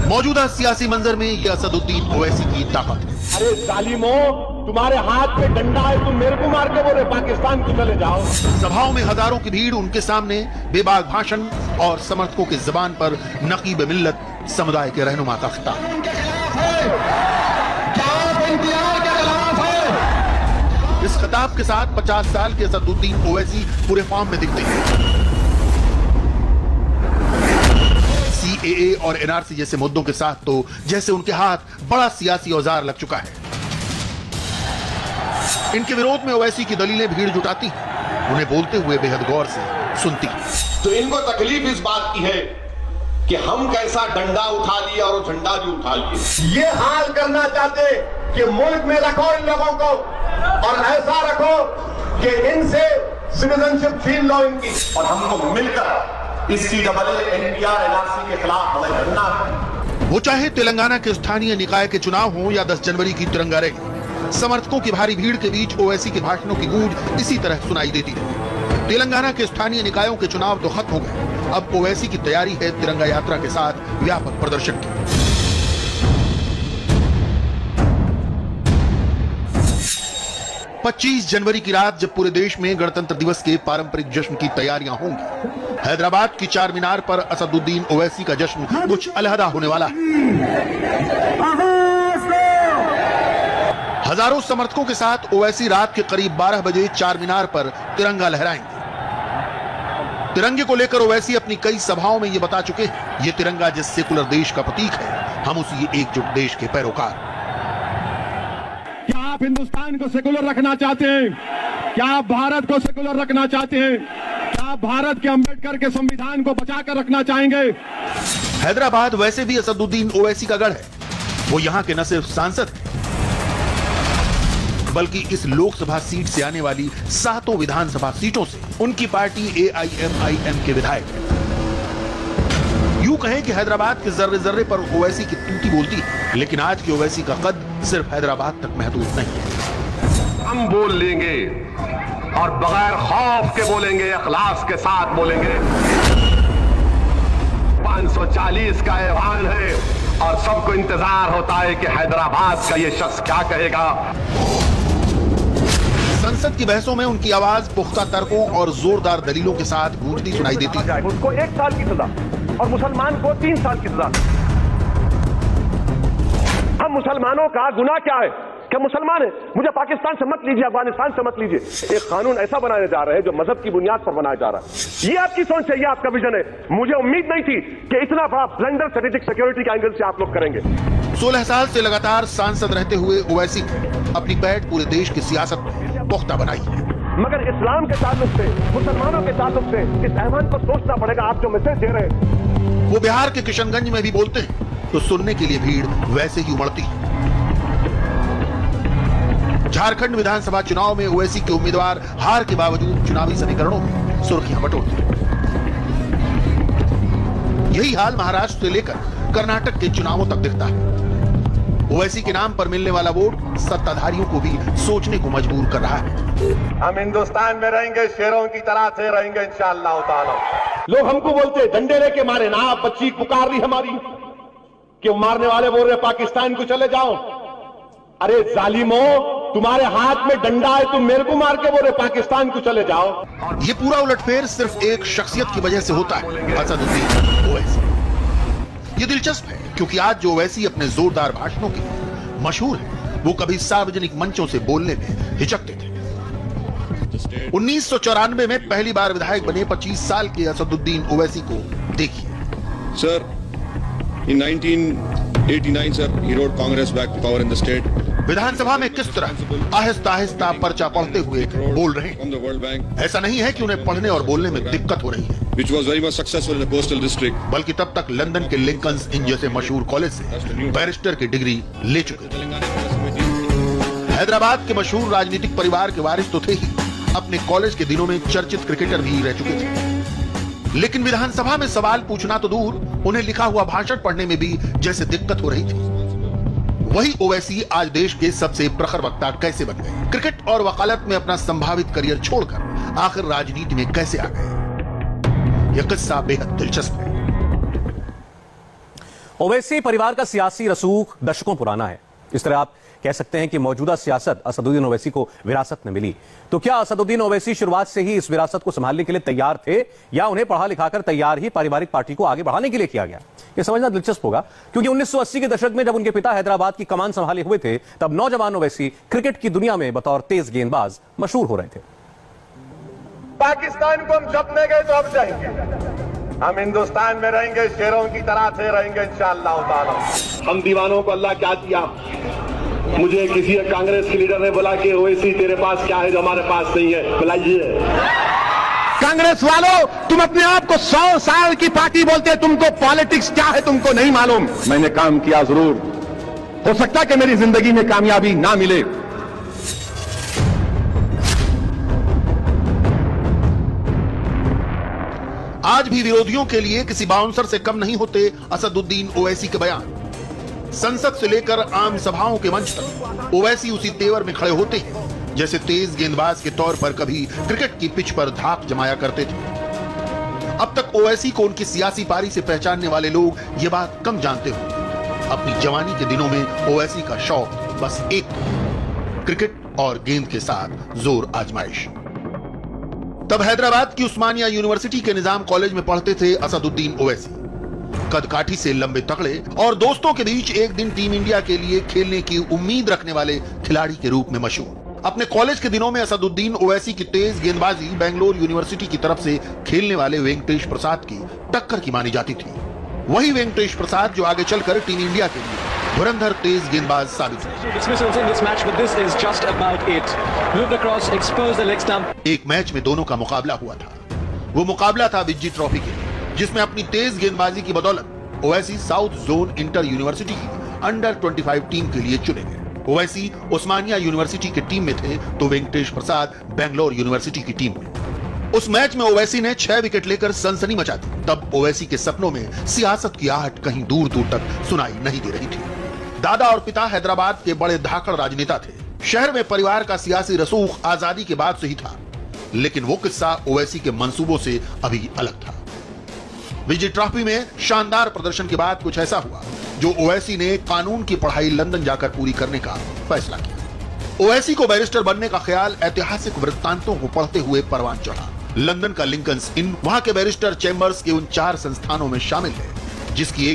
मौजूदा सियासी मंजर में यह असदुद्दीन ओवैसी की ताकत है। अरे जालिमो, तुम्हारे हाथ में डंडा है, तुम मेरे को मार के बोले पाकिस्तान को चले जाओ। सभाओं में हजारों की भीड़ उनके सामने बेबाक भाषण और समर्थकों की जुबान पर नकीब मिल्लत समुदाय के रहनुमा का खिताब। इस खिताब के साथ 50 साल के असदुद्दीन ओवैसी पूरे फॉर्म में दिखते हैं। सीएए और एनआरसी जैसे मुद्दों के साथ तो जैसे उनके हाथ बड़ा सियासी औजार लग चुका है। इनके विरोध में ओवैसी की दलीलें भीड़ जुटाती, उन्हें बोलते हुए बेहद गौर से सुनती। तो इनको तकलीफ इस बात की है कि हम कैसा डंडा उठा लिए और झंडा भी उठा लिए। ये हाल करना चाहते कि मुल्क में रखो इन लोगों को और ऐसा रखो कि इनसे सिटीजनशिप छीन लो इनकी, और हमको मिलकर इस एनपीआर एनआरसी के खिलाफ हमें लड़ना है। वो चाहे तेलंगाना के स्थानीय निकाय के चुनाव हो या 10 जनवरी की तिरंगा रैली, समर्थकों की भारी भीड़ के बीच ओवैसी के भाषणों की गूंज इसी तरह सुनाई देती है। तेलंगाना के स्थानीय निकायों के चुनाव तो खत्म हो गए, अब ओवैसी की तैयारी है तिरंगा यात्रा के साथ व्यापक प्रदर्शन की। 25 जनवरी की रात जब पूरे देश में गणतंत्र दिवस के पारंपरिक जश्न की तैयारियां होंगी, हैदराबाद की चार मीनार पर असदुद्दीन ओवैसी का जश्न कुछ अलहदा होने वाला है। हजारों समर्थकों के साथ ओवैसी रात के करीब 12 बजे चार मीनार पर तिरंगा लहराएंगे। तिरंगे को लेकर ओवैसी अपनी कई सभाओं में ये बता चुके हैं, ये तिरंगा जिस सेकुलर देश का प्रतीक है, हम उसी एकजुट देश के पैरोकार। क्या आप हिंदुस्तान को सेकुलर रखना चाहते हैं? क्या आप भारत को सेकुलर रखना चाहते हैं? क्या आप भारत के अंबेडकर के संविधान को बचाकर रखना चाहेंगे? हैदराबाद वैसे भी असदुद्दीन ओवैसी का गढ़ है। वो यहाँ के न सिर्फ सांसद हैं, बल्कि इस लोकसभा सीट से आने वाली 7 विधानसभा सीटों से उनकी पार्टी AIMIM के विधायक हैं। यूं कहें कि हैदराबाद के जर्रे जर्रे पर ओवैसी की तूती बोलती है, लेकिन आज की ओवैसी का कद सिर्फ हैदराबाद तक महदूद नहीं है। हम बोल लेंगे और बगैर खौफ के बोलेंगे, इखलास के साथ बोलेंगे। 540 का ऐवान है और सबको इंतजार होता है कि हैदराबाद का ये शख्स क्या कहेगा। संसद की बहसों में उनकी आवाज पुख्ता तर्कों और जोरदार दलीलों के साथ गूंजती सुनाई देती है। उसको 1 साल की सजा और मुसलमान को 3 साल की सजा। हम मुसलमानों का गुनाह क्या है? क्या मुसलमान है? मुझे पाकिस्तान से मत लीजिए, अफगानिस्तान से मत लीजिए। एक कानून ऐसा बनाने जा रहे हैं जो मजहब की बुनियाद पर बनाया जा रहा है। ये आपकी सोच है, ये आपका विजन है। मुझे उम्मीद नहीं थी कि इतना बड़ा ब्लंडर स्ट्रेटेजिक सिक्योरिटी के एंगल से आप लोग करेंगे। 16 साल से लगातार सांसद रहते हुए ओवैसी अपनी पैठ पूरे देश की सियासत में पुख्ता बनाई है। मगर इस्लाम के ताल्लुक से, मुसलमानों के ताल्लुक से इस ऐवान को सोचना पड़ेगा। आप जो मैसेज दे रहे हैं, वो बिहार के किशनगंज में भी बोलते हैं तो सुनने के लिए भीड़ वैसे ही उमड़ती है। झारखंड विधानसभा चुनाव में ओवैसी के उम्मीदवार हार के बावजूद चुनावी समीकरणों में सुर्खियां बटोरते हैं। यही हाल महाराष्ट्र से लेकर कर्नाटक के चुनावों तक दिखता है। ओवैसी के नाम पर मिलने वाला वोट सत्ताधारियों को भी सोचने को मजबूर कर रहा है। हम हिंदुस्तान में रहेंगे, शेरों की तरह से रहेंगे इंशाअल्लाह ताला। लोग हमको बोलते डंडे लेके मारे ना, बच्ची पुकार रही हमारी कि मारने वाले बोल रहे पाकिस्तान को चले जाओ। अरे जालिमो, तुम्हारे हाथ में डंडा है, तुम मेरे को मार के बोल रहे पाकिस्तान को चले जाओ। ये पूरा उलटफेर सिर्फ एक शख्सियत की वजह से होता है, असदुद्दीन ओवैसी। ये दिलचस्प है क्योंकि आज जो ओवैसी अपने जोरदार भाषणों के लिए मशहूर है, वो कभी सार्वजनिक मंचों से बोलने में हिचकते थे। 1994 में पहली बार विधायक बने 25 साल के असदुद्दीन ओवैसी को देखिए। Sir, in 1989, sir, he wrote Congress back to power in the state. विधानसभा में किस तरह आहिस्ता आहिस्ता पर्चा पढ़ते हुए बोल रहे हैं। ऐसा नहीं है कि उन्हें पढ़ने और बोलने में दिक्कत हो रही है, which was very much successful in the coastal district. बल्कि तब तक लंदन के लिंकन्स इन जैसे मशहूर कॉलेज से बैरिस्टर की डिग्री ले चुके थे। हैदराबाद के मशहूर राजनीतिक परिवार के वारिस तो थे ही, अपने कॉलेज के दिनों में चर्चित क्रिकेटर भी रह चुके थे। लेकिन विधानसभा में सवाल पूछना तो दूर, उन्हें लिखा हुआ भाषण पढ़ने में भी जैसे दिक्कत हो रही थी। वही ओवैसी आज देश के सबसे प्रखर वक्ता कैसे बन गए? क्रिकेट और वकालत में अपना संभावित करियर छोड़कर आखिर राजनीति में कैसे आ गए? यह किस्सा बेहद दिलचस्प है। ओवैसी परिवार का सियासी रसूख दशकों पुराना है। इस तरह आप कह सकते हैं कि मौजूदा सियासत असदुद्दीन ओवैसी को विरासत में मिली। तो क्या असदुद्दीन ओवैसी शुरुआत से ही इस विरासत को संभालने के लिए तैयार थे, या उन्हें पढ़ा लिखाकर तैयार ही पारिवारिक पार्टी को आगे बढ़ाने के लिए किया गया? यह समझना दिलचस्प होगा, क्योंकि 1980 के दशक में जब उनके पिता हैदराबाद की कमान संभाले हुए थे, तब नौजवान ओवैसी क्रिकेट की दुनिया में बतौर तेज गेंदबाज मशहूर हो रहे थे। पाकिस्तान को हम जब में गए तो अब जाएंगे, हम हिंदुस्तान में रहेंगे, शेरों की तरह से रहेंगे इंशाअल्लाह ताला। हम दीवानों को अल्लाह क्या दिया? मुझे किसी कांग्रेस के लीडर ने बोला कि ओवैसी तेरे पास क्या है जो हमारे पास नहीं है, बुलाइए। कांग्रेस वालों, तुम अपने आप को 100 साल की पार्टी बोलते, तुमको पॉलिटिक्स क्या है तुमको नहीं मालूम। मैंने काम किया जरूर, हो सकता है कि मेरी जिंदगी में कामयाबी ना मिले। आज भी विरोधियों के लिए किसी बाउंसर से कम नहीं होते असदुद्दीन ओवैसी के बयान। संसद से लेकर आम सभाओं के मंच तक ओवैसी उसी तेवर में खड़े होते हैं जैसे तेज गेंदबाज के तौर पर कभी क्रिकेट की पिच पर धाक जमाया करते थे। अब तक ओवैसी को उनकी सियासी पारी से पहचानने वाले लोग ये बात कम जानते हो। अपनी जवानी के दिनों में ओवैसी का शौक बस एक था, क्रिकेट और गेंद के साथ जोर आजमाइश। तब हैदराबाद की उस्मानिया यूनिवर्सिटी के निजाम कॉलेज में पढ़ते थे असदुद्दीन ओवैसी। कदकाठी से लंबे तगड़े और दोस्तों के बीच एक दिन टीम इंडिया के लिए खेलने की उम्मीद रखने वाले खिलाड़ी के रूप में मशहूर। अपने कॉलेज के दिनों में असदुद्दीन ओवैसी की तेज गेंदबाजी बेंगलोर यूनिवर्सिटी की तरफ से खेलने वाले वेंकटेश प्रसाद की टक्कर की मानी जाती थी। वही वेंकटेश प्रसाद जो आगे चलकर टीम इंडिया के लिए धुरंधर तेज गेंदबाज साबित हुए। एक मैच में दोनों का मुकाबला हुआ था। वो मुकाबला था विज्जी ट्रॉफी के, जिसमें अपनी तेज गेंदबाजी की बदौलत Owaisi south zone inter university की अंडर 25 टीम के लिए चुने गए। ओवैसी उस्मानिया यूनिवर्सिटी की टीम में थे तो वेंकटेश प्रसाद बेंगलोर यूनिवर्सिटी की टीम में। उस मैच में ओवैसी ने 6 विकेट लेकर सनसनी मचा दी। तब ओवैसी के सपनों में सियासत की आहट कहीं दूर दूर तक सुनाई नहीं दे रही थी। दादा और पिता हैदराबाद के बड़े धाकड़ राजनेता थे। शहर में परिवार का सियासी रसूख आजादी के बाद से ही था, लेकिन वो किस्सा ओवैसी के मंसूबों से अभी अलग था। विजय ट्रॉफी में शानदार प्रदर्शन के बाद कुछ ऐसा हुआ जो ओवैसी ने कानून की पढ़ाई लंदन जाकर पूरी करने का फैसला किया। ओवैसी को बैरिस्टर बनने का ख्याल ऐतिहासिक वृत्तांतों को पढ़ते हुए परवान चढ़ा। लंदन का लिंकन्स इन वहां के बैरिस्टर चैंबर्स के उन 4 संस्थानों में शामिल है जिसकी एक